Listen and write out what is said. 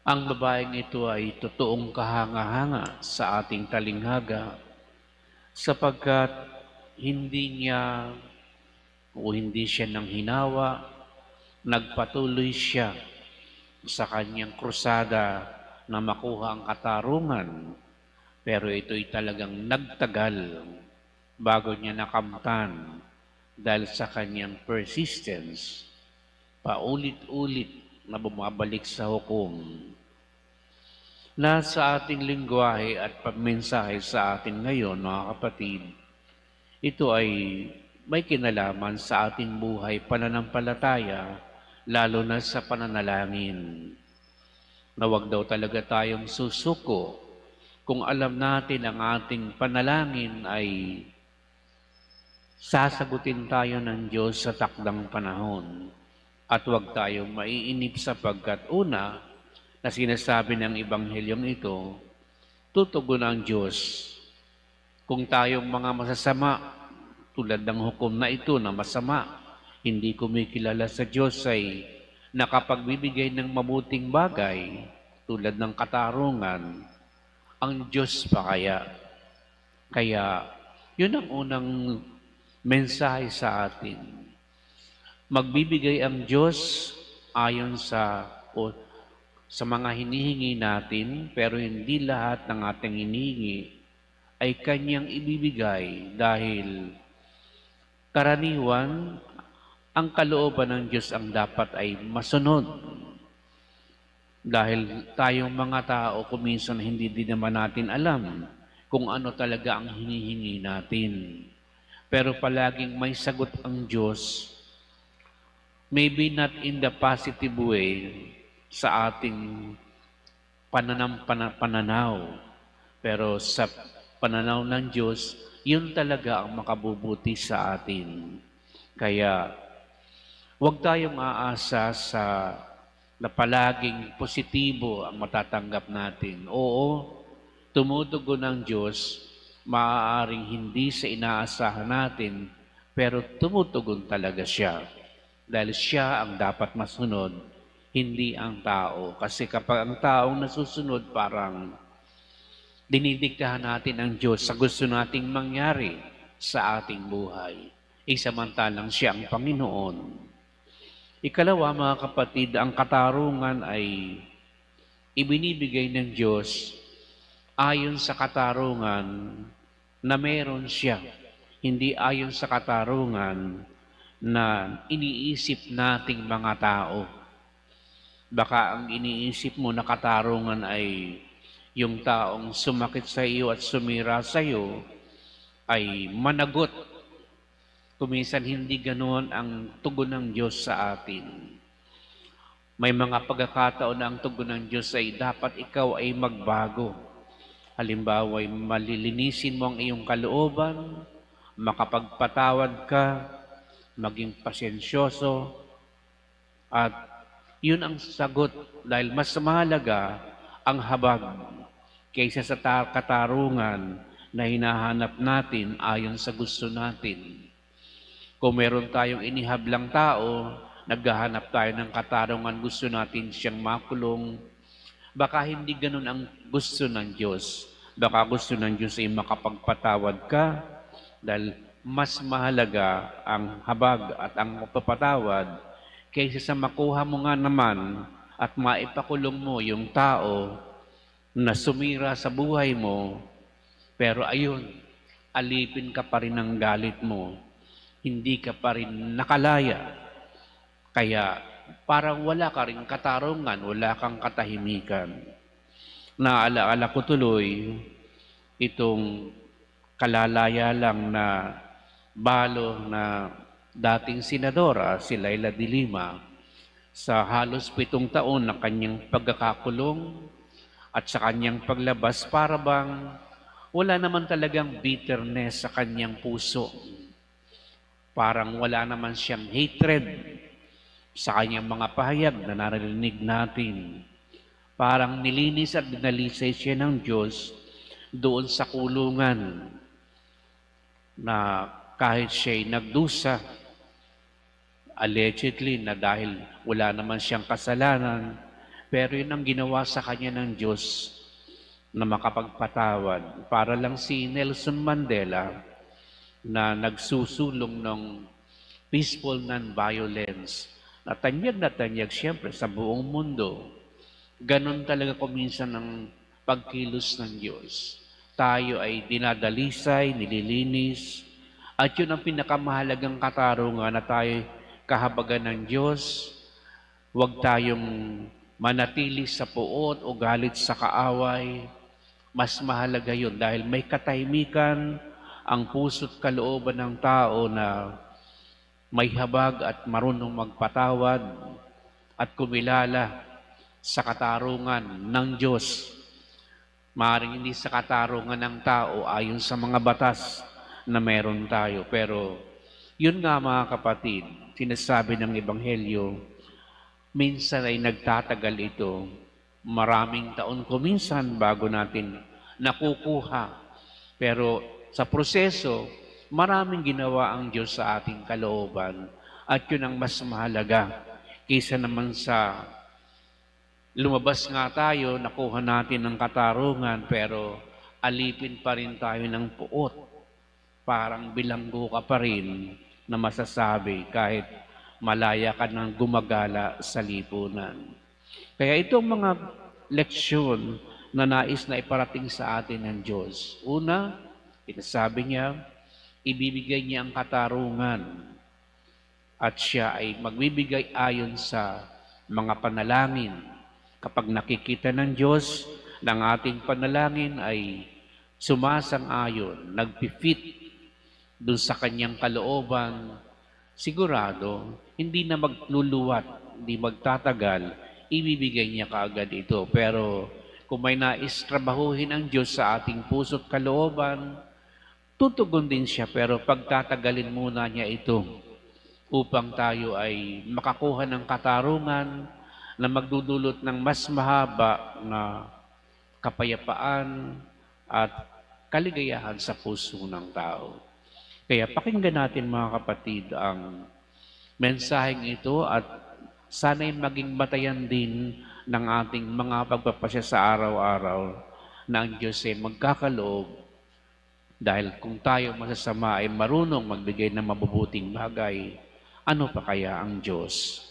Ang babaeng ito ay totoong kahanga-hanga sa ating talinghaga sapagkat hindi siya nang hinawa, nagpatuloy siya sa kanyang krusada na makuha ang katarungan, pero ito'y talagang nagtagal bago niya nakamtan dahil sa kanyang persistence, paulit-ulit na bumabalik sa hukom. Nasa ating lingwahe at pagmensahe sa atin ngayon, mga kapatid, ito ay may kinalaman sa ating buhay pananampalataya, lalo na sa pananalangin. Na wag daw talaga tayong susuko kung alam natin ang ating panalangin ay sasagutin tayo ng Diyos sa takdang panahon. At wag tayong maiinip sapagkat una, na sinasabi ng Ebanghelyong ito, tutugon ang Diyos kung tayong mga masasama, tulad ng hukom na ito na masama, hindi kumikilala sa Diyos ay nakapagbibigay ng mabuting bagay, tulad ng katarungan, ang Diyos pa kaya? Kaya, yun ang unang mensahe sa atin. Magbibigay ang Diyos ayon sa mga hinihingi natin, pero hindi lahat ng ating hinihingi ay Kanyang ibibigay dahil karaniwan, ang kalooban ng Diyos ang dapat ay masunod. Dahil tayong mga tao, kuminsan hindi din naman natin alam kung ano talaga ang hinihingi natin. Pero palaging may sagot ang Diyos, maybe not in the positive way sa ating pananaw, pero sa pananaw ng Diyos, yun talaga ang makabubuti sa atin. Kaya, huwag tayong aasa sa na palaging positibo ang matatanggap natin. Oo, tumutugon ng Diyos, maaaring hindi sa inaasahan natin, pero tumutugon talaga siya. Dahil siya ang dapat masunod, hindi ang tao. Kasi kapag ang taong nasusunod, parang dinidiktahan natin ang Diyos sa gusto nating mangyari sa ating buhay. Isamantalang siya ang Panginoon. Ikalawa, mga kapatid, ang katarungan ay ibinibigay ng Diyos ayon sa katarungan na meron siya. Hindi ayon sa katarungan na iniisip nating mga tao. Baka ang iniisip mo na katarungan ay yung taong sumakit sa iyo at sumira sa iyo ay managot. Kuminsan hindi ganoon ang tugon ng Diyos sa atin. May mga pagkakataon na ang tugon ng Diyos ay dapat ikaw ay magbago. Halimbawa, ay malilinisin mo ang iyong kalooban, makapagpatawad ka, maging pasensyoso, at yun ang sagot dahil mas mahalaga ang habag kaysa sa katarungan na hinahanap natin ayon sa gusto natin. Kung meron tayong inihablang tao, naghahanap tayo ng katarungan, gusto natin siyang makulong, baka hindi ganun ang gusto ng Diyos. Baka gusto ng Diyos ay makapagpatawad ka dahil mas mahalaga ang habag at ang papatawad kaysa sa makuha mo nga naman at maipakulong mo yung tao na sumira sa buhay mo, pero ayun, alipin ka pa rin ng galit mo, hindi ka pa rin nakalaya. Kaya parang wala ka rin katarungan, wala kang katahimikan. Naalaala ko tuloy itong kalalaya lang na balo na dating senadora, si Leila de Lima, sa halos 7 taon na kanyang pagkakakulong at sa kanyang paglabas, para bang wala naman talagang bitterness sa kanyang puso. Parang wala naman siyang hatred sa kanyang mga pahayag na narinig natin. Parang nilinis at dinalisay siya ng Diyos doon sa kulungan na kahit siya'y nagdusa, allegedly na dahil wala naman siyang kasalanan, Pero yun ang ginawa sa kanya ng Diyos na makapagpatawad. Para lang si Nelson Mandela na nagsusulong ng peaceful non-violence. Na tanyag siyempre sa buong mundo. Ganon talaga kuminsan ang pagkilos ng Diyos. Tayo ay dinadalisay, nililinis, at yun ang pinakamahalagang katarungan na tayo kahabagan ng Diyos. Huwag tayong manatili sa puot o galit sa kaaway. Mas mahalaga yun dahil may katahimikan ang puso't kalooban ng tao na may habag at marunong magpatawad at kumilala sa katarungan ng Diyos. Maaaring hindi sa katarungan ng tao ayon sa mga batas na meron tayo. Pero yun nga mga kapatid, sinasabi ng Ebanghelyo, minsan ay nagtatagal ito. Maraming taon kuminsan bago natin nakukuha. Pero sa proseso, maraming ginawa ang Diyos sa ating kalooban. At yun ang mas mahalaga kaysa naman sa lumabas nga tayo, nakuha natin ng katarungan, pero alipin pa rin tayo ng puot. Parang bilanggo ka pa rin na masasabi kahit malaya ka ng gumagala sa lipunan. Kaya itong mga leksyon na nais na iparating sa atin ng Diyos. Una, sabi niya, ibibigay niya ang katarungan at siya ay magbibigay ayon sa mga panalangin. Kapag nakikita ng Diyos ng ating panalangin ay sumasang-ayon, nagpifit dun sa kanyang kalooban, sigurado, hindi na magluluwat, hindi magtatagal, ibibigay niya kaagad ito. Pero kung may nais trabahuhin ang Diyos sa ating puso't kalooban, tutugon din siya, pero pagtatagalin muna niya ito upang tayo ay makakuha ng katarungan na magdudulot ng mas mahaba na kapayapaan at kaligayahan sa puso ng tao. Kaya pakinggan natin mga kapatid ang mensaheng ito at sana'y maging batayan din ng ating mga pagpapasya sa araw-araw na ang Diyos ay magkakaloob. Dahil kung tayo masasama ay marunong magbigay ng mabubuting bagay, ano pa kaya ang Diyos?